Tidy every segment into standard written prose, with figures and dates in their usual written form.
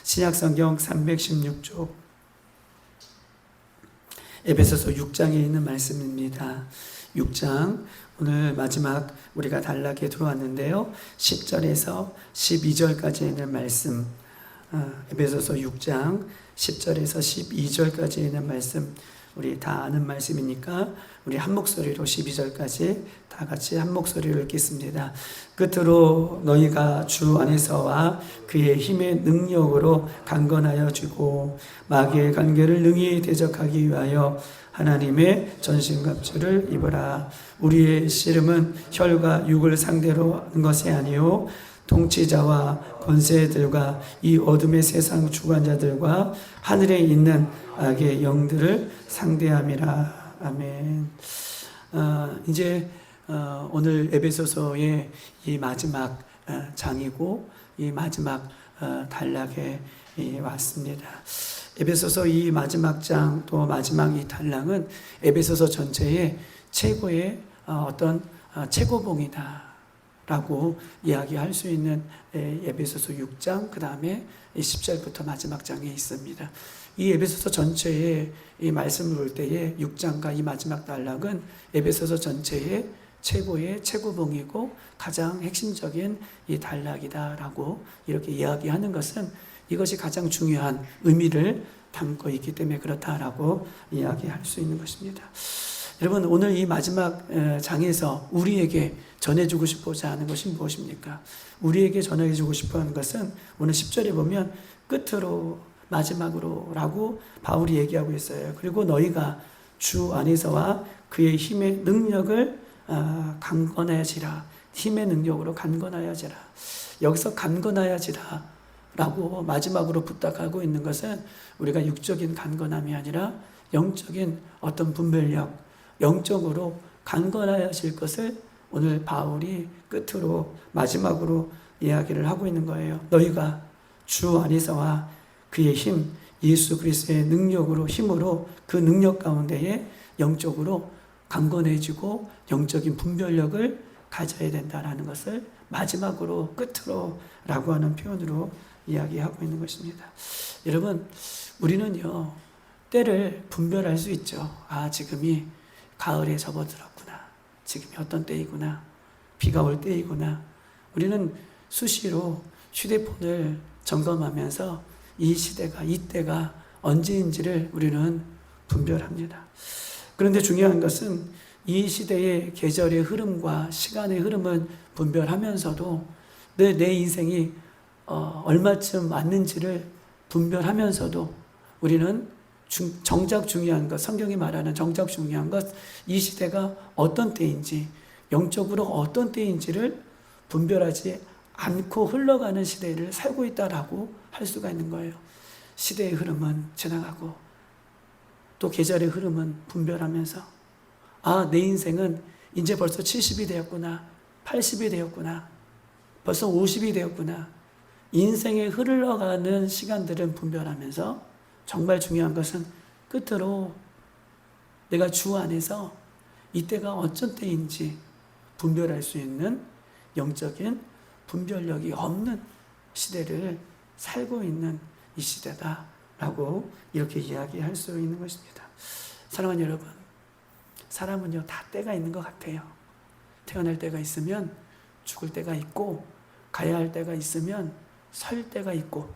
신약성경 316쪽 에베소서 6장에 있는 말씀입니다. 6장 오늘 마지막 우리가 단락에 들어왔는데요. 10절에서 12절까지 있는 말씀, 에베소서 6장 10절에서 12절까지 있는 말씀, 우리 다 아는 말씀이니까 우리 한 목소리로 12절까지 다 같이 한 목소리로 읽겠습니다. 끝으로 너희가 주 안에서와 그의 힘의 능력으로 강건하여 지고 마귀의 관계를 능히 대적하기 위하여 하나님의 전신갑주를 입으라. 우리의 씨름은 혈과 육을 상대로 하는 것이 아니요 통치자와 권세들과 이 어둠의 세상 주관자들과 하늘에 있는 악의 영들을 상대함이라. 아멘. 이제 오늘 에베소서의 이 마지막 장이고 이 마지막 단락에 왔습니다. 에베소서 이 마지막 장 또 마지막 이 단락은 에베소서 전체의 최고의 어떤 최고봉이다 라고 이야기할 수 있는 에베소서 6장 그 다음에 10절부터 마지막 장에 있습니다. 이 에베소서 전체의 이 말씀을 볼 때에 6장과 이 마지막 단락은 에베소서 전체의 최고의 최고봉이고 가장 핵심적인 이 단락이다 라고 이렇게 이야기하는 것은 이것이 가장 중요한 의미를 담고 있기 때문에 그렇다라고 이야기할 수 있는 것입니다. 여러분, 오늘 이 마지막 장에서 우리에게 전해주고 싶고자 하는 것이 무엇입니까? 우리에게 전해주고 싶어 하는 것은 오늘 10절에 보면 끝으로 마지막으로 라고 바울이 얘기하고 있어요. 그리고 너희가 주 안에서와 그의 힘의 능력을 강건하여지라. 힘의 능력으로 강건하여지라. 여기서 강건하여지라 라고 마지막으로 부탁하고 있는 것은 우리가 육적인 강건함이 아니라 영적인 어떤 분별력, 영적으로 강건하여질 것을 오늘 바울이 끝으로 마지막으로 이야기를 하고 있는 거예요. 너희가 주 안에서와 그의 힘, 예수 그리스도의 능력으로, 힘으로 그 능력 가운데에 영적으로 강건해지고 영적인 분별력을 가져야 된다라는 것을 마지막으로 끝으로 라고 하는 표현으로 이야기하고 있는 것입니다. 여러분, 우리는요 때를 분별할 수 있죠. 지금이 가을에 접어들었구나, 지금이 어떤 때이구나, 비가 올 때이구나. 우리는 수시로 휴대폰을 점검하면서 이 시대가, 이때가 언제인지를 우리는 분별합니다. 그런데 중요한 것은 이 시대의 계절의 흐름과 시간의 흐름을 분별하면서도 내 인생이 얼마쯤 맞는지를 분별하면서도 우리는 정작 중요한 것, 성경이 말하는 정작 중요한 것, 이 시대가 어떤 때인지, 영적으로 어떤 때인지를 분별하지 않고 흘러가는 시대를 살고 있다라고 할 수가 있는 거예요. 시대의 흐름은 지나가고 또 계절의 흐름은 분별하면서 내 인생은 이제 벌써 70이 되었구나, 80이 되었구나, 벌써 50이 되었구나. 인생에 흘러가는 시간들은 분별하면서 정말 중요한 것은 끝으로 내가 주 안에서 이때가 어떤 때인지 분별할 수 있는 영적인 분별력이 없는 시대를 살고 있는 이 시대다라고 이렇게 이야기할 수 있는 것입니다. 사랑하는 여러분, 사람은요 다 때가 있는 것 같아요. 태어날 때가 있으면 죽을 때가 있고, 가야 할 때가 있으면 설 때가 있고,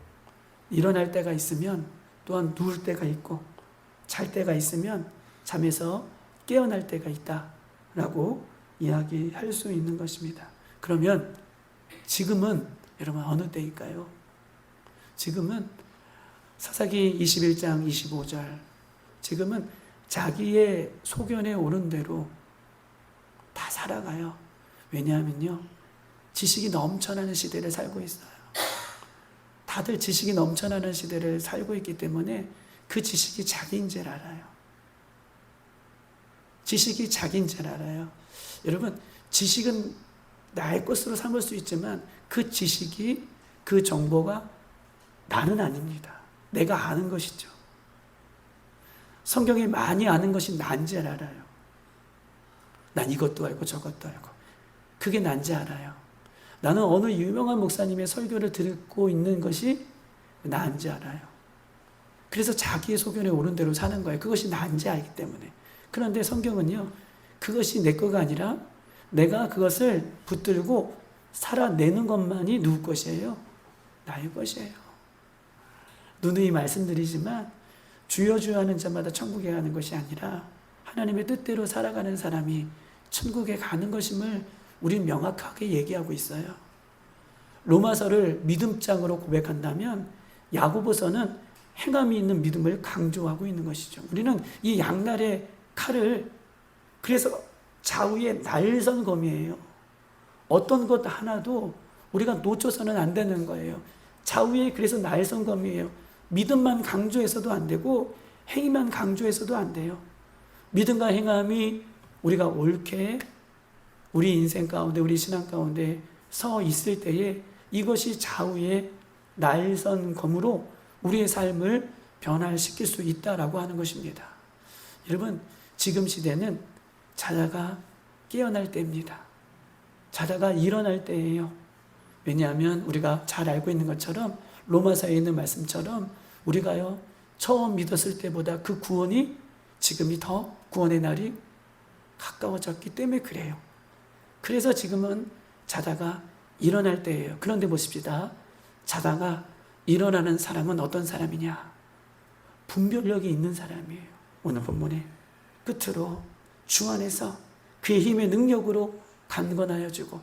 일어날 때가 있으면 또한 누울 때가 있고, 잘 때가 있으면 잠에서 깨어날 때가 있다라고 이야기할 수 있는 것입니다. 그러면 지금은 여러분 어느 때일까요? 지금은 사사기 21장 25절, 지금은 자기의 소견에 오른 대로 다 살아가요. 왜냐하면요 지식이 넘쳐나는 시대를 살고 있어요. 다들 지식이 넘쳐나는 시대를 살고 있기 때문에 그 지식이 자기인 줄 알아요. 지식이 자기인 줄 알아요. 여러분, 지식은 나의 것으로 삼을 수 있지만 그 지식이, 그 정보가 나는 아닙니다. 내가 아는 것이죠. 성경이 많이 아는 것이 난 줄 알아요. 난 이것도 알고 저것도 알고. 그게 난 줄 알아요. 나는 어느 유명한 목사님의 설교를 듣고 있는 것이 나은지 알아요. 그래서 자기의 소견에 오른 대로 사는 거예요. 그것이 나은지 알기 때문에. 그런데 성경은요, 그것이 내 거가 아니라 내가 그것을 붙들고 살아내는 것만이 누구 것이에요? 나의 것이에요. 누누이 말씀드리지만 주여 주여 하는 자마다 천국에 가는 것이 아니라 하나님의 뜻대로 살아가는 사람이 천국에 가는 것임을 우린 명확하게 얘기하고 있어요. 로마서를 믿음장으로 고백한다면 야고보서는 행함이 있는 믿음을 강조하고 있는 것이죠. 우리는 이 양날의 칼을 그래서 좌우의 날선검이에요. 어떤 것 하나도 우리가 놓쳐서는 안 되는 거예요. 좌우에 그래서 날선검이에요. 믿음만 강조해서도 안 되고 행위만 강조해서도 안 돼요. 믿음과 행함이 우리가 옳게 우리 인생 가운데 우리 신앙 가운데 서 있을 때에 이것이 좌우의 날선검으로 우리의 삶을 변화시킬 수 있다라고 하는 것입니다. 여러분, 지금 시대는 자다가 깨어날 때입니다. 자다가 일어날 때예요. 왜냐하면 우리가 잘 알고 있는 것처럼 로마서에 있는 말씀처럼 우리가요 처음 믿었을 때보다 그 구원이 지금이 더 구원의 날이 가까워졌기 때문에 그래요. 그래서 지금은 자다가 일어날 때예요. 그런데 보십시다. 자다가 일어나는 사람은 어떤 사람이냐? 분별력이 있는 사람이에요. 오늘 본문의 끝으로 주 안에서 그의 힘의 능력으로 강건하여 주고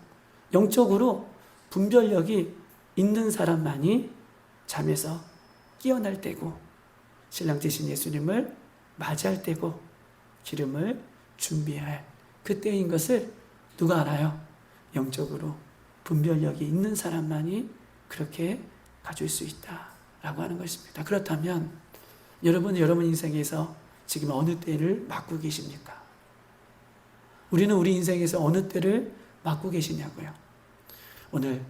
영적으로 분별력이 있는 사람만이 잠에서 깨어날 때고 신랑 되신 예수님을 맞이할 때고 기름을 준비할 그때인 것을 누가 알아요? 영적으로 분별력이 있는 사람만이 그렇게 가질 수 있다라고 하는 것입니다. 그렇다면 여러분 인생에서 지금 어느 때를 맞고 계십니까? 우리는 우리 인생에서 어느 때를 맞고 계시냐고요. 오늘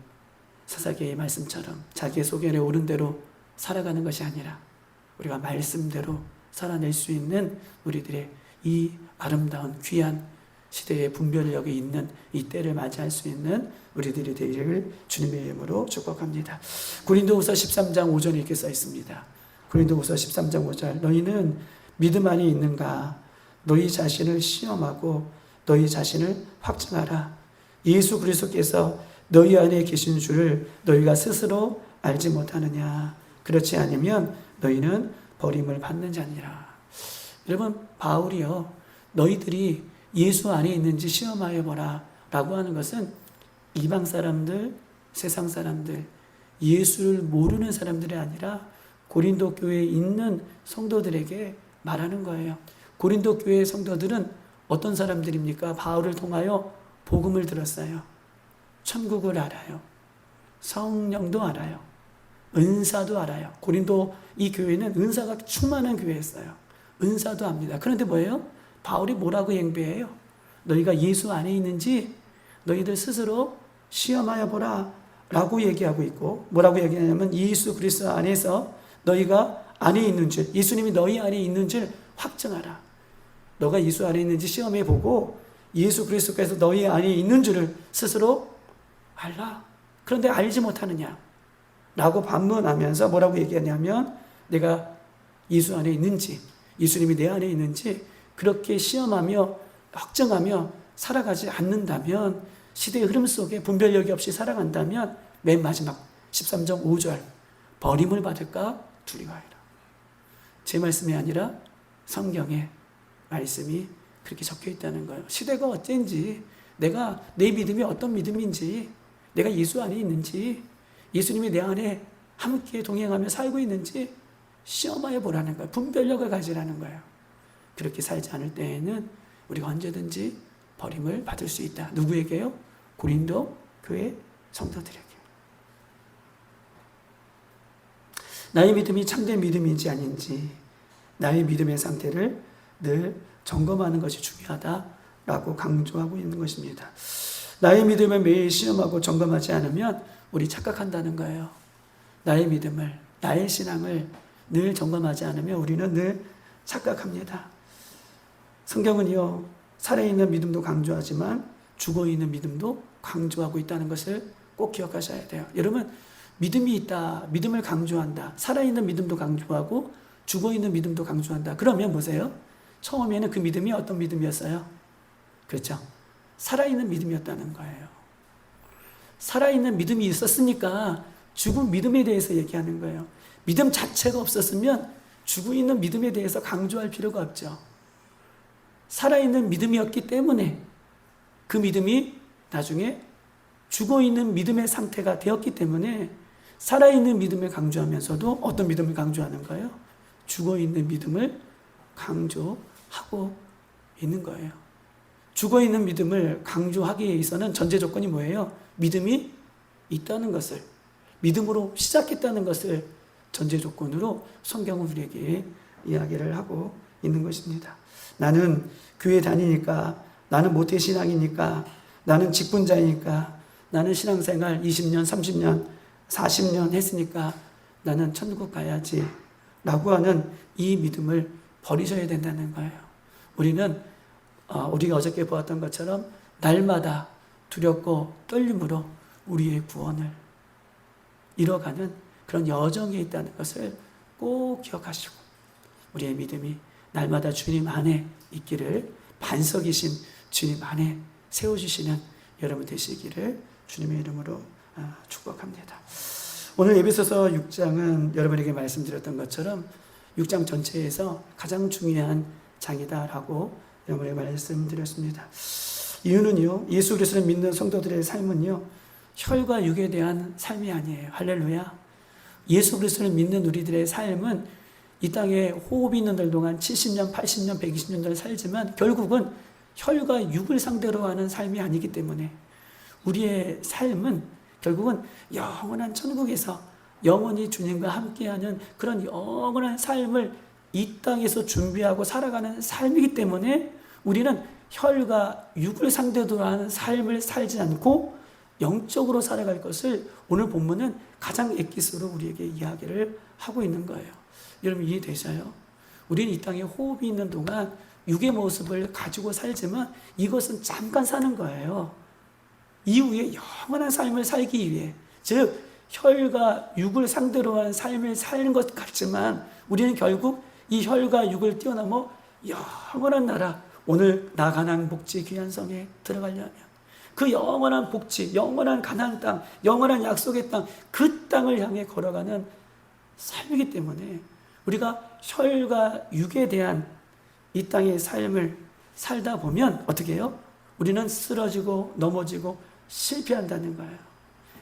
사사기의 말씀처럼 자기의 소견에 오른 대로 살아가는 것이 아니라 우리가 말씀대로 살아낼 수 있는 우리들의 이 아름다운 귀한 시대의 분별력이 있는 이 때를 맞이할 수 있는 우리들이 되기를 주님의 이름으로 축복합니다. 고린도후서 13장 5절에 이렇게 써 있습니다. 고린도후서 13장 5절 너희는 믿음 안에 있는가? 너희 자신을 시험하고 너희 자신을 확증하라. 예수 그리스도께서 너희 안에 계신 줄을 너희가 스스로 알지 못하느냐? 그렇지 않으면 너희는 버림을 받는 자니라. 여러분, 바울이요 너희들이 예수 안에 있는지 시험하여 보라 라고 하는 것은 이방 사람들, 세상 사람들, 예수를 모르는 사람들이 아니라 고린도 교회에 있는 성도들에게 말하는 거예요. 고린도 교회의 성도들은 어떤 사람들입니까? 바울을 통하여 복음을 들었어요. 천국을 알아요. 성령도 알아요. 은사도 알아요. 고린도 이 교회는 은사가 충만한 교회였어요. 은사도 압니다. 그런데 뭐예요? 바울이 뭐라고 맹배해요? 너희가 예수 안에 있는지 너희들 스스로 시험하여 보라 라고 얘기하고 있고 뭐라고 얘기하냐면 예수 그리스도 안에서 너희가 안에 있는 줄 예수님이 너희 안에 있는 줄 확증하라. 너가 예수 안에 있는지 시험해 보고 예수 그리스도께서 너희 안에 있는 줄을 스스로 알라. 그런데 알지 못하느냐 라고 반문하면서 뭐라고 얘기하냐면 내가 예수 안에 있는지 예수님이 내 안에 있는지 그렇게 시험하며 확증하며 살아가지 않는다면 시대의 흐름 속에 분별력이 없이 살아간다면 맨 마지막 13장 5절 버림을 받을까 두려워하라. 제 말씀이 아니라 성경에 말씀이 그렇게 적혀 있다는 거예요. 시대가 어쩐지 내가 내 믿음이 어떤 믿음인지 내가 예수 안에 있는지 예수님이 내 안에 함께 동행하며 살고 있는지 시험하여 보라는 거예요. 분별력을 가지라는 거예요. 그렇게 살지 않을 때에는 우리가 언제든지 버림을 받을 수 있다. 누구에게요? 고린도 교회 성도들에게. 나의 믿음이 참된 믿음인지 아닌지 나의 믿음의 상태를 늘 점검하는 것이 중요하다라고 강조하고 있는 것입니다. 나의 믿음을 매일 시험하고 점검하지 않으면 우리 착각한다는 거예요. 나의 믿음을, 나의 신앙을 늘 점검하지 않으면 우리는 늘 착각합니다. 성경은요, 살아있는 믿음도 강조하지만 죽어있는 믿음도 강조하고 있다는 것을 꼭 기억하셔야 돼요. 여러분, 믿음이 있다. 믿음을 강조한다. 살아있는 믿음도 강조하고 죽어있는 믿음도 강조한다. 그러면 보세요. 처음에는 그 믿음이 어떤 믿음이었어요? 그렇죠. 살아있는 믿음이었다는 거예요. 살아있는 믿음이 있었으니까 죽은 믿음에 대해서 얘기하는 거예요. 믿음 자체가 없었으면 죽어있는 믿음에 대해서 강조할 필요가 없죠. 살아있는 믿음이었기 때문에 그 믿음이 나중에 죽어있는 믿음의 상태가 되었기 때문에 살아있는 믿음을 강조하면서도 어떤 믿음을 강조하는 거예요? 죽어있는 믿음을 강조하고 있는 거예요. 죽어있는 믿음을 강조하기 위해서는 전제 조건이 뭐예요? 믿음이 있다는 것을, 믿음으로 시작했다는 것을 전제 조건으로 성경은 우리에게 이야기를 하고 있는 것입니다. 나는 교회 다니니까, 나는 모태신앙이니까, 나는 직분자이니까, 나는 신앙생활 20년, 30년, 40년 했으니까 나는 천국 가야지 라고 하는 이 믿음을 버리셔야 된다는 거예요. 우리는 우리가 어저께 보았던 것처럼 날마다 두렵고 떨림으로 우리의 구원을 이뤄가는 그런 여정에 있다는 것을 꼭 기억하시고 우리의 믿음이 날마다 주님 안에 있기를 반석이신 주님 안에 세워주시는 여러분 되시기를 주님의 이름으로 축복합니다. 오늘 에베소서 6장은 여러분에게 말씀드렸던 것처럼 6장 전체에서 가장 중요한 장이다라고 여러분에게 말씀드렸습니다. 이유는요, 예수 그리스도를 믿는 성도들의 삶은요, 혈과 육에 대한 삶이 아니에요. 할렐루야. 예수 그리스도를 믿는 우리들의 삶은 이 땅에 호흡이 있는 들 동안 70년, 80년, 120년을 살지만 결국은 혈과 육을 상대로 하는 삶이 아니기 때문에 우리의 삶은 결국은 영원한 천국에서 영원히 주님과 함께하는 그런 영원한 삶을 이 땅에서 준비하고 살아가는 삶이기 때문에 우리는 혈과 육을 상대로 하는 삶을 살지 않고 영적으로 살아갈 것을 오늘 본문은 가장 액기스로 우리에게 이야기를 하고 있는 거예요. 여러분 이해되셔요? 우리는 이 땅에 호흡이 있는 동안 육의 모습을 가지고 살지만 이것은 잠깐 사는 거예요. 이후에 영원한 삶을 살기 위해, 즉 혈과 육을 상대로 한 삶을 사는 것 같지만 우리는 결국 이 혈과 육을 뛰어넘어 영원한 나라, 오늘 나 가나안 복지 귀한 성에 들어가려면 그 영원한 복지, 영원한 가나안 땅, 영원한 약속의 땅, 그 땅을 향해 걸어가는 삶이기 때문에 우리가 혈과 육에 대한 이 땅의 삶을 살다 보면 어떻게 해요? 우리는 쓰러지고 넘어지고 실패한다는 거예요.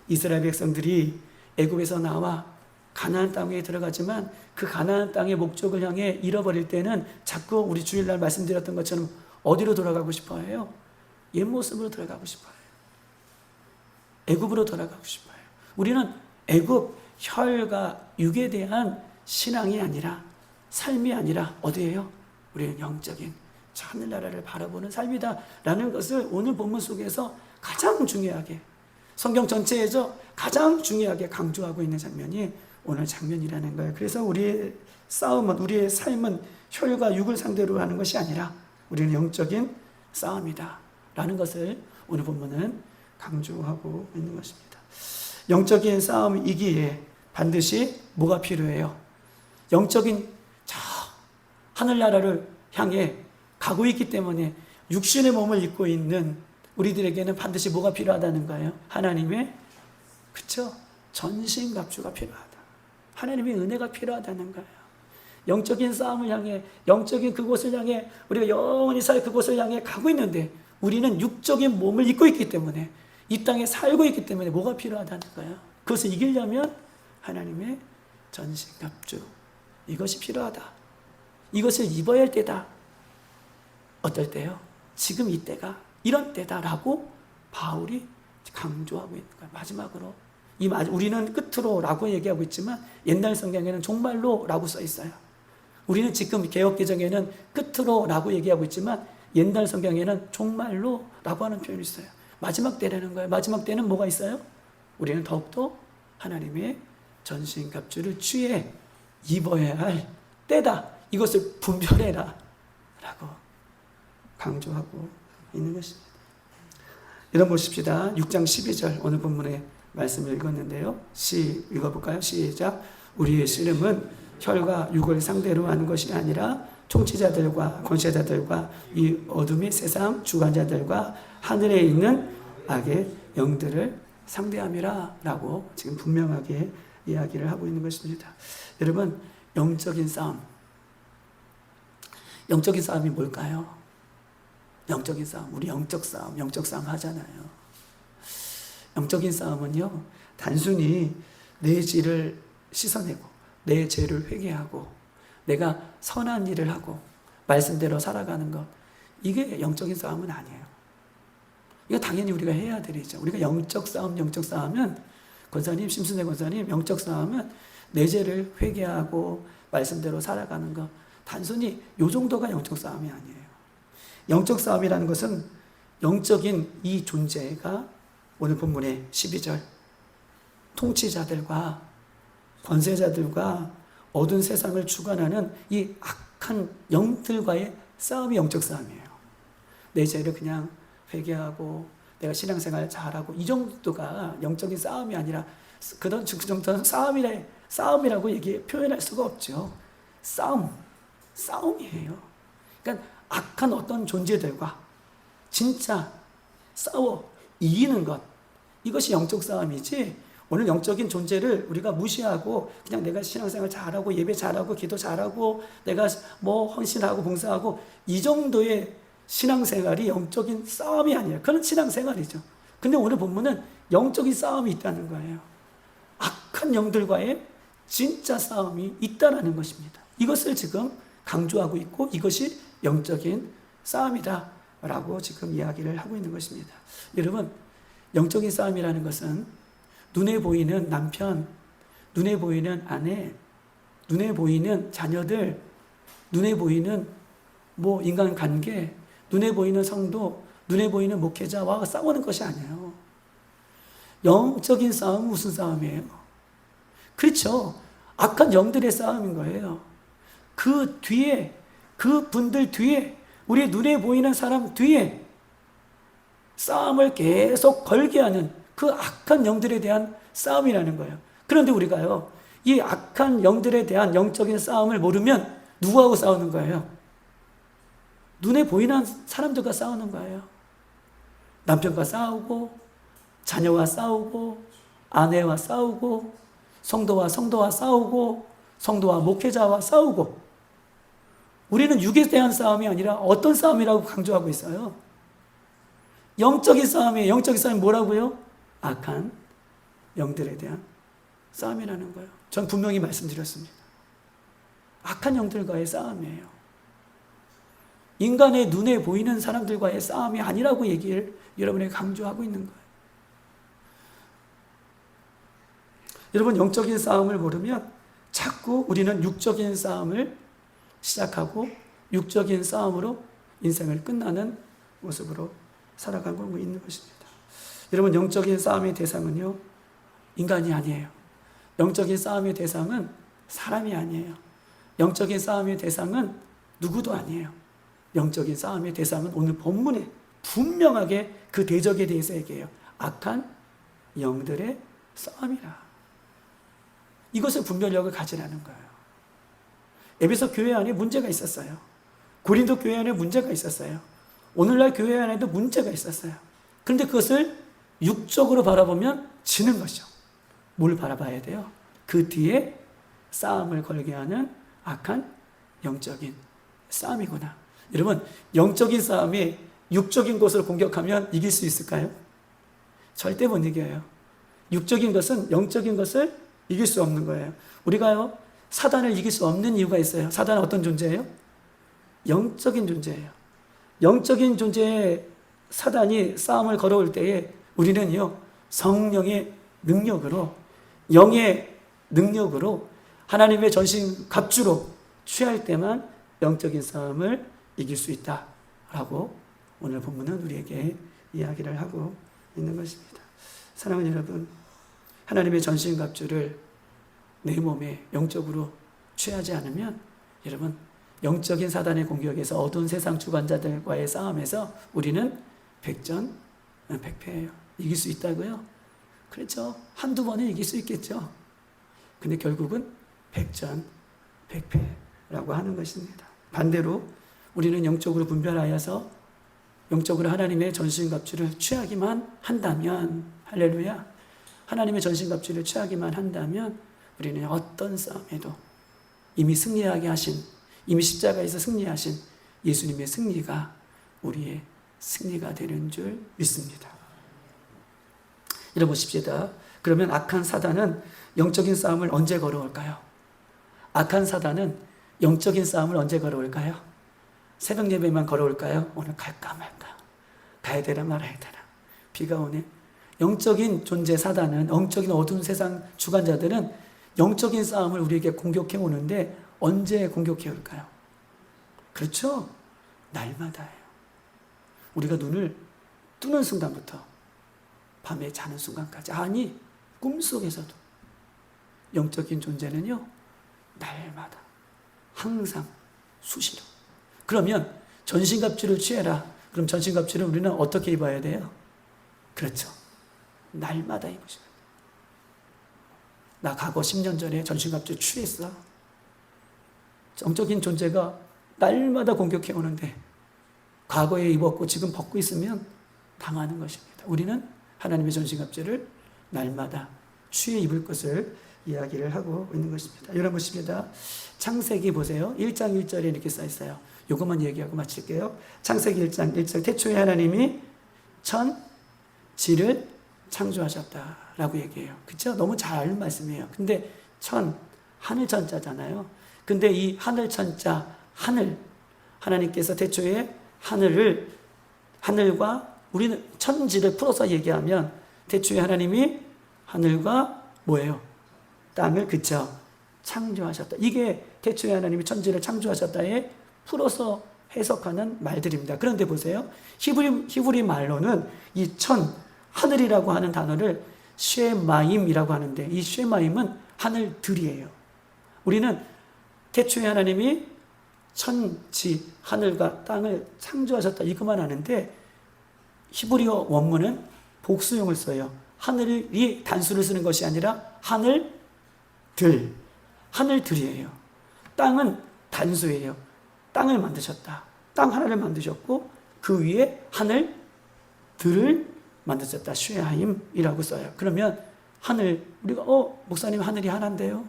이스라엘 백성들이 애굽에서 나와 가나안 땅에 들어가지만 그 가나안 땅의 목적을 향해 잃어버릴 때는 자꾸 우리 주일날 말씀드렸던 것처럼 어디로 돌아가고 싶어 해요? 옛 모습으로 돌아가고 싶어요. 애굽으로 돌아가고 싶어요. 우리는 애굽 혈과 육에 대한 신앙이 아니라 삶이 아니라 어디예요? 우리는 영적인 하늘나라를 바라보는 삶이다라는 것을 오늘 본문 속에서 가장 중요하게 성경 전체에서 가장 중요하게 강조하고 있는 장면이 오늘 장면이라는 거예요. 그래서 우리의 싸움은, 우리의 삶은 혈과 육을 상대로 하는 것이 아니라 우리는 영적인 싸움이다 라는 것을 오늘 본문은 강조하고 있는 것입니다. 영적인 싸움이기에 반드시 뭐가 필요해요? 영적인 저 하늘나라를 향해 가고 있기 때문에 육신의 몸을 입고 있는 우리들에게는 반드시 뭐가 필요하다는 거예요? 하나님의, 그쵸? 전신갑주가 필요하다. 하나님의 은혜가 필요하다는 거예요. 영적인 싸움을 향해, 영적인 그곳을 향해 우리가 영원히 살 그곳을 향해 가고 있는데 우리는 육적인 몸을 입고 있기 때문에 이 땅에 살고 있기 때문에 뭐가 필요하다는 거예요? 그것을 이기려면 하나님의 전신갑주, 이것이 필요하다. 이것을 입어야 할 때다. 어떨 때요? 지금 이때가 이런 때다라고 바울이 강조하고 있는 거예요. 마지막으로 우리는 끝으로 라고 얘기하고 있지만 옛날 성경에는 종말로 라고 써 있어요. 우리는 지금 개역개정에는 끝으로 라고 얘기하고 있지만 옛날 성경에는 종말로 라고 하는 표현이 있어요. 마지막 때라는 거예요. 마지막 때는 뭐가 있어요? 우리는 더욱더 하나님의 전신갑주를 취해 입어야 할 때다. 이것을 분별해라 라고 강조하고 있는 것입니다. 여러분 보십시다. 6장 12절 오늘 본문의 말씀을 읽었는데요. 읽어볼까요? 시작. 우리의 씨름은 혈과 육을 상대로 하는 것이 아니라 통치자들과 권세자들과 이 어둠의 세상 주관자들과 하늘에 있는 악의 영들을 상대함이라 라고 지금 분명하게 이야기를 하고 있는 것입니다. 여러분, 영적인 싸움이 뭘까요? 영적인 싸움, 우리 영적 싸움 하잖아요. 영적인 싸움은요, 단순히 내 죄를 씻어내고 내 죄를 회개하고 내가 선한 일을 하고 말씀대로 살아가는 것, 이게 영적인 싸움은 아니에요. 이거 당연히 우리가 해야 될 일이죠. 우리가 영적 싸움은 권사님, 심순애 권사님, 영적 싸움은 내 죄를 회개하고 말씀대로 살아가는 것, 단순히 요 정도가 영적 싸움이 아니에요. 영적 싸움이라는 것은 영적인 이 존재가 오늘 본문의 12절 통치자들과 권세자들과 어두운 세상을 주관하는 이 악한 영들과의 싸움이 영적 싸움이에요. 내 죄를 그냥 회개하고 내가 신앙생활 잘하고 이 정도가 영적인 싸움이 아니라 그 정도는 싸움이라고 표현할 수가 없죠. 싸움이에요. 그러니까 악한 어떤 존재들과 진짜 싸워 이기는 것, 이것이 영적 싸움이지, 오늘 영적인 존재를 우리가 무시하고 그냥 내가 신앙생활 잘하고 예배 잘하고 기도 잘하고 내가 헌신하고 봉사하고 이 정도의 신앙생활이 영적인 싸움이 아니에요. 그런 신앙생활이죠. 근데 오늘 본문은 영적인 싸움이 있다는 거예요. 악한 영들과의 진짜 싸움이 있다는 것입니다. 이것을 지금 강조하고 있고 이것이 영적인 싸움이다 라고 지금 이야기를 하고 있는 것입니다. 여러분, 영적인 싸움이라는 것은 눈에 보이는 남편, 눈에 보이는 아내, 눈에 보이는 자녀들, 눈에 보이는 인간관계, 눈에 보이는 성도, 눈에 보이는 목회자와 싸우는 것이 아니에요. 영적인 싸움은 무슨 싸움이에요? 그렇죠. 악한 영들의 싸움인 거예요. 그 뒤에, 그 분들 뒤에, 우리 눈에 보이는 사람 뒤에 싸움을 계속 걸게 하는 그 악한 영들에 대한 싸움이라는 거예요. 그런데 우리가요, 이 악한 영들에 대한 영적인 싸움을 모르면 누구하고 싸우는 거예요? 눈에 보이는 사람들과 싸우는 거예요. 남편과 싸우고, 자녀와 싸우고, 아내와 싸우고, 성도와 싸우고, 성도와 목회자와 싸우고. 우리는 육에 대한 싸움이 아니라 어떤 싸움이라고 강조하고 있어요? 영적인 싸움이에요. 영적인 싸움이 뭐라고요? 악한 영들에 대한 싸움이라는 거예요. 전 분명히 말씀드렸습니다. 악한 영들과의 싸움이에요. 인간의 눈에 보이는 사람들과의 싸움이 아니라고 얘기를 여러분에게 강조하고 있는 거예요. 여러분, 영적인 싸움을 모르면 자꾸 우리는 육적인 싸움을 시작하고 육적인 싸움으로 인생을 끝나는 모습으로 살아가고 있는 것입니다. 여러분, 영적인 싸움의 대상은요, 인간이 아니에요. 영적인 싸움의 대상은 사람이 아니에요. 영적인 싸움의 대상은 누구도 아니에요. 영적인 싸움의 대상은 오늘 본문에 분명하게 그 대적에 대해서 얘기해요. 악한 영들의 싸움이라. 이것을 분별력을 가지라는 거예요. 에베소 교회 안에 문제가 있었어요. 고린도 교회 안에 문제가 있었어요. 오늘날 교회 안에도 문제가 있었어요. 그런데 그것을 육적으로 바라보면 지는 것이죠. 뭘 바라봐야 돼요? 그 뒤에 싸움을 걸게 하는 악한 영적인 싸움이구나. 여러분, 영적인 싸움이 육적인 것을 공격하면 이길 수 있을까요? 절대 못 이겨요. 육적인 것은 영적인 것을 이길 수 없는 거예요. 우리가요, 사단을 이길 수 없는 이유가 있어요. 사단은 어떤 존재예요? 영적인 존재예요. 영적인 존재의 사단이 싸움을 걸어올 때에 우리는요, 성령의 능력으로, 영의 능력으로, 하나님의 전신 갑주로 취할 때만 영적인 싸움을 이길 수 있다라고 오늘 본문은 우리에게 이야기를 하고 있는 것입니다. 사랑하는 여러분, 하나님의 전신 갑주를 내 몸에 영적으로 취하지 않으면 여러분, 영적인 사단의 공격에서 어두운 세상 주관자들과의 싸움에서 우리는 백전백패예요. 이길 수 있다고요? 그렇죠. 한두 번은 이길 수 있겠죠. 근데 결국은 백전백패라고 하는 것입니다. 반대로 우리는 영적으로 분별하여서 영적으로 하나님의 전신갑주를 취하기만 한다면, 할렐루야, 하나님의 전신갑주를 취하기만 한다면 우리는 어떤 싸움에도 이미 승리하게 하신, 이미 십자가에서 승리하신 예수님의 승리가 우리의 승리가 되는 줄 믿습니다. 읽어보십시다. 그러면 악한 사단은 영적인 싸움을 언제 걸어올까요? 악한 사단은 영적인 싸움을 언제 걸어올까요? 새벽 예배만 걸어올까요? 오늘 갈까 말까? 가야 되나 말아야 되나? 비가 오네. 영적인 존재 사단은, 영적인 어두운 세상 주관자들은 영적인 싸움을 우리에게 공격해 오는데 언제 공격해 올까요? 그렇죠? 날마다예요. 우리가 눈을 뜨는 순간부터 밤에 자는 순간까지, 아니 꿈속에서도 영적인 존재는요 날마다 항상 수시로. 그러면 전신갑주를 취해라. 그럼 전신갑주를 우리는 어떻게 입어야 돼요? 그렇죠, 날마다 입으셔야 돼요. 나 과거 10년 전에 전신갑주 취했어. 영적인 존재가 날마다 공격해 오는데 과거에 입었고 지금 벗고 있으면 당하는 것입니다. 우리는 하나님의 전신갑주를 날마다 취해 입을 것을 이야기를 하고 있는 것입니다. 여러분 보십니다. 창세기 보세요. 1장 1절에 이렇게 써 있어요. 이것만 얘기하고 마칠게요. 창세기 1장 1절, 태초에 하나님이 천지를 창조하셨다라고 얘기해요. 그렇죠? 너무 잘 아는 말씀이에요. 근데 하늘 천자잖아요. 근데 이 하늘 천자, 하늘, 하나님께서 태초에 하늘과 우리는 천지를 풀어서 얘기하면 태초에 하나님이 하늘과 뭐예요? 땅을, 그쵸? 창조하셨다. 이게 태초에 하나님이 천지를 창조하셨다에 풀어서 해석하는 말들입니다. 그런데 보세요. 히브리 말로는 이 하늘이라고 하는 단어를 쉐마임이라고 하는데, 이 쉐마임은 하늘들이에요. 우리는 태초에 하나님이 천지, 하늘과 땅을 창조하셨다 이것만 아는데 히브리어 원문은 복수형을 써요. 하늘이 단수를 쓰는 것이 아니라 하늘들이에요. 땅은 단수예요. 땅을 만드셨다. 땅 하나를 만드셨고 그 위에 하늘들을 만드셨다. 쉐하임이라고 써요. 그러면 하늘, 우리가 목사님 하늘이 하나인데요?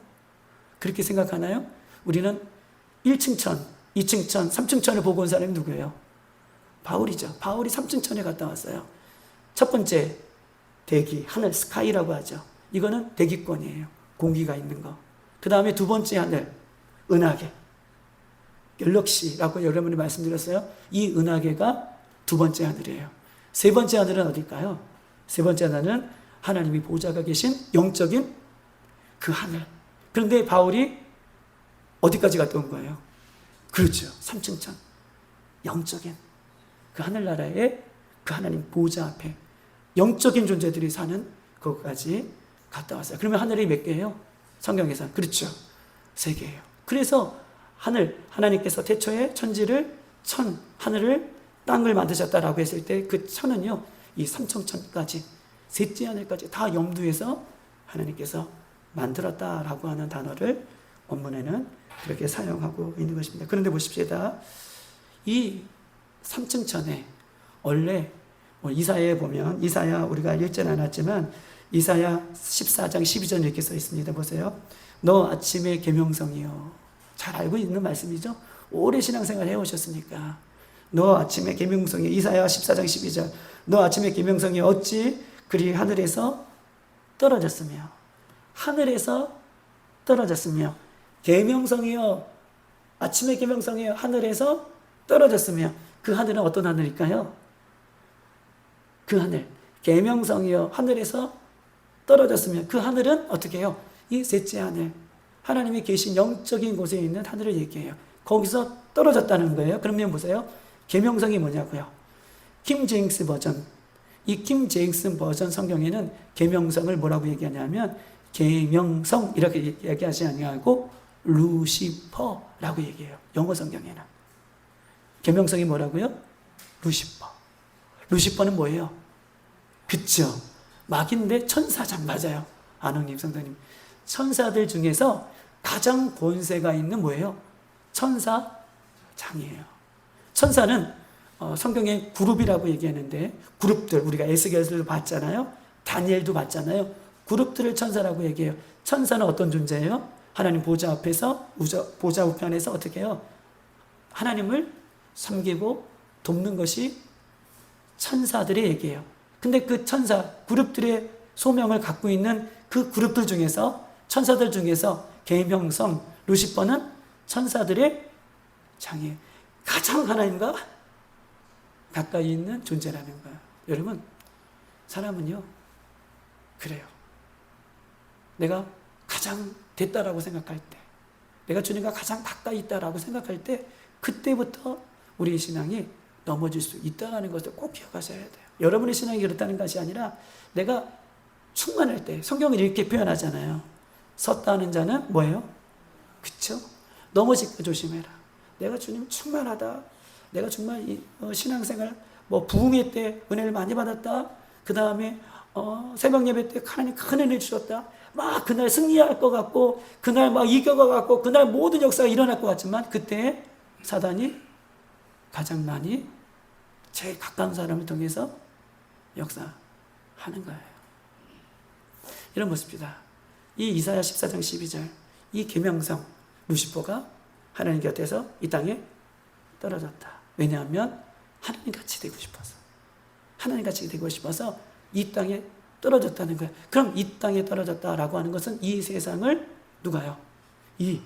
그렇게 생각하나요? 우리는 1층 천, 2층 천, 3층 천을 보고 온 사람이 누구예요? 바울이죠. 바울이 3층 천에 갔다 왔어요. 첫 번째 대기, 하늘, 스카이라고 하죠. 이거는 대기권이에요. 공기가 있는 거. 그 다음에 두 번째 하늘, 은하계, 갤럭시라고 여러분이 말씀드렸어요. 이 은하계가 두 번째 하늘이에요. 세 번째 하늘은 어딜까요? 세 번째 하늘은 하나님이 보좌가 계신 영적인 그 하늘. 그런데 바울이 어디까지 갔다 온 거예요? 그렇죠. 3층 천. 영적인 그 하늘나라의 그 하나님 보좌 앞에 영적인 존재들이 사는 거기까지 갔다 왔어요. 그러면 하늘이 몇 개예요? 성경에서는. 그렇죠. 3개예요. 그래서 하나님께서 태초에 하늘을, 땅을 만드셨다라고 했을 때 그 천은요, 이 삼천천까지, 셋째 하늘까지 다 염두에서 하나님께서 만들었다라고 하는 단어를 원문에는 그렇게 사용하고 있는 것입니다. 그런데 보십시다. 이 삼층천에 원래 이사야에 보면, 이사야 우리가 읽지는 않았지만 이사야 14장 12절 이렇게 써 있습니다. 보세요. 너 아침의 계명성이요. 잘 알고 있는 말씀이죠. 오래 신앙생활 해오셨으니까. 너 아침의 계명성이, 이사야 14장 12절, 너 아침의 계명성이 어찌 그리 하늘에서 떨어졌으며, 하늘에서 떨어졌으며, 계명성이요, 아침의 계명성이요, 하늘에서 떨어졌으며, 그 하늘은 어떤 하늘일까요? 그 하늘, 계명성이요, 하늘에서 떨어졌으며, 그 하늘은 어떻게 해요? 이 셋째 하늘, 하나님이 계신 영적인 곳에 있는 하늘을 얘기해요. 거기서 떨어졌다는 거예요. 그러면 보세요. 계명성이 뭐냐고요? 킹 제임스 버전, 이 킹 제임스 버전 성경에는 계명성을 뭐라고 얘기하냐면 계명성 이렇게 얘기하지 아니하고 루시퍼라고 얘기해요. 영어 성경에는. 계명성이 뭐라고요? 루시퍼. 루시퍼는 뭐예요? 그쵸? 마귀인데 천사장 맞아요. 안흥님 성도님. 천사들 중에서 가장 권세가 있는 뭐예요? 천사장이에요. 천사는 성경에 그룹이라고 얘기하는데 그룹들 우리가 에스겔도 봤잖아요. 다니엘도 봤잖아요. 그룹들을 천사라고 얘기해요. 천사는 어떤 존재예요? 하나님 보좌 앞에서 보좌 우편에서 어떻게 해요? 하나님을 섬기고 돕는 것이 천사들의 얘기예요. 근데 그 천사 그룹들의 소명을 갖고 있는 그 그룹들 중에서 천사들 중에서 계명성 루시퍼는 천사들의 장이에요. 가장 하나님과 가까이 있는 존재라는 거예요. 여러분, 사람은요 그래요. 내가 가장 됐다라고 생각할 때, 내가 주님과 가장 가까이 있다라고 생각할 때, 그때부터 우리의 신앙이 넘어질 수 있다는 것을 꼭 기억하셔야 돼요. 여러분의 신앙이 그렇다는 것이 아니라 내가 충만할 때, 성경을 이렇게 표현하잖아요. 섰다는 자는 뭐예요? 그쵸? 넘어질까 조심해라. 내가 주님 충만하다. 내가 정말 신앙생활 부흥회 때 은혜를 많이 받았다. 그 다음에 새벽 예배 때 하나님 큰 은혜를 주셨다. 막 그날 승리할 것 같고 그날 막 이겨가 같고 그날 모든 역사가 일어날 것 같지만 그때 사단이 가장 많이 제일 가까운 사람을 통해서 역사하는 거예요. 이런 모습이다. 이 이사야 14장 12절 이 계명성 루시퍼가 하나님 곁에서 이 땅에 떨어졌다. 왜냐하면 하나님같이 되고 싶어서 하나님같이 되고 싶어서 이 땅에 떨어졌다는 거예요. 그럼 이 땅에 떨어졌다라고 하는 것은 이 세상을 누가요? 이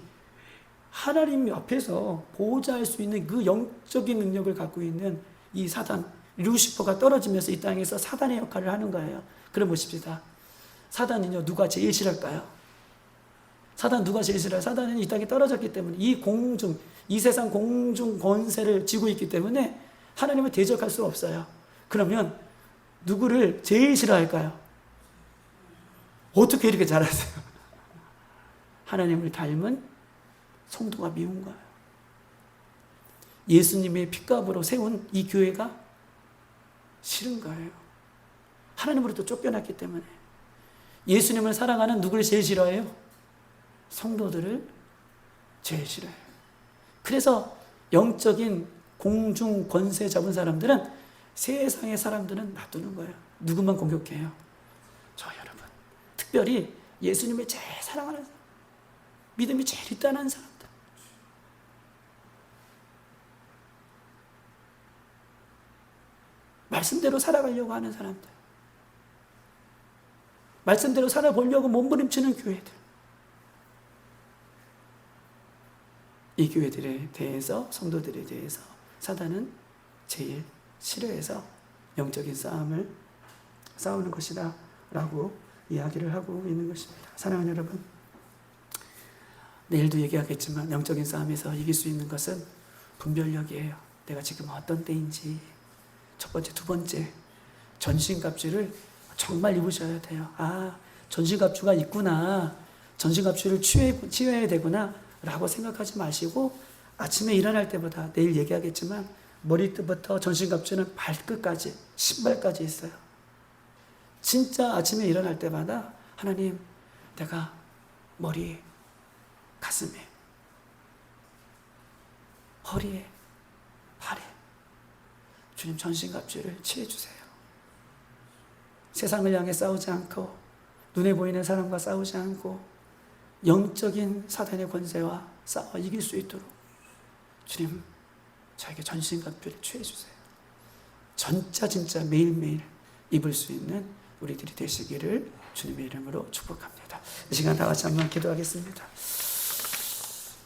하나님 앞에서 보호자할 수 있는 그 영적인 능력을 갖고 있는 이 사단 루시퍼가 떨어지면서 이 땅에서 사단의 역할을 하는 거예요. 그럼 보십시다. 사단은요 누가 제일 싫을까요? 사단 누가 제일 싫어요? 사단은 이 땅에 떨어졌기 때문에 이 세상 공중 권세를 쥐고 있기 때문에 하나님을 대적할 수 없어요. 그러면 누구를 제일 싫어할까요? 어떻게 이렇게 잘하세요? 하나님을 닮은 성도가 미운 거예요. 예수님의 핏값으로 세운 이 교회가 싫은 거예요. 하나님으로부터 쫓겨났기 때문에. 예수님을 사랑하는 누구를 제일 싫어해요? 성도들을 제일 싫어해요. 그래서 영적인 공중 권세 잡은 사람들은 세상의 사람들은 놔두는 거예요. 누구만 공격해요? 저 여러분. 특별히 예수님을 제일 사랑하는 사람, 믿음이 제일 있다는 사람들. 말씀대로 살아가려고 하는 사람들. 말씀대로 살아보려고 몸부림치는 교회들. 이 교회들에 대해서, 성도들에 대해서 사단은 제일 싫어해서 영적인 싸움을 싸우는 것이다 라고 이야기를 하고 있는 것입니다. 사랑하는 여러분, 내일도 얘기하겠지만 영적인 싸움에서 이길 수 있는 것은 분별력이에요. 내가 지금 어떤 때인지. 첫 번째, 두 번째, 전신갑주를 정말 입으셔야 돼요. 아, 전신갑주가 있구나. 전신갑주를 취해야 되구나 라고 생각하지 마시고 아침에 일어날 때보다 내일 얘기하겠지만 머리부터 전신갑주는 발끝까지 신발까지 있어요. 진짜 아침에 일어날 때마다 하나님, 내가 머리에, 가슴에, 허리에, 팔에 주님 전신갑주를 취해주세요. 세상을 향해 싸우지 않고 눈에 보이는 사람과 싸우지 않고 영적인 사단의 권세와 싸워 이길 수 있도록 주님 저에게 전신갑주를 취해주세요. 진짜 매일매일 입을 수 있는 우리들이 되시기를 주님의 이름으로 축복합니다. 이 시간 다 같이 한번 기도하겠습니다.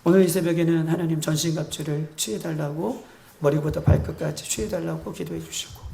오늘 이 새벽에는 하나님 전신갑주를 취해달라고 머리부터 발끝까지 취해달라고 기도해 주시고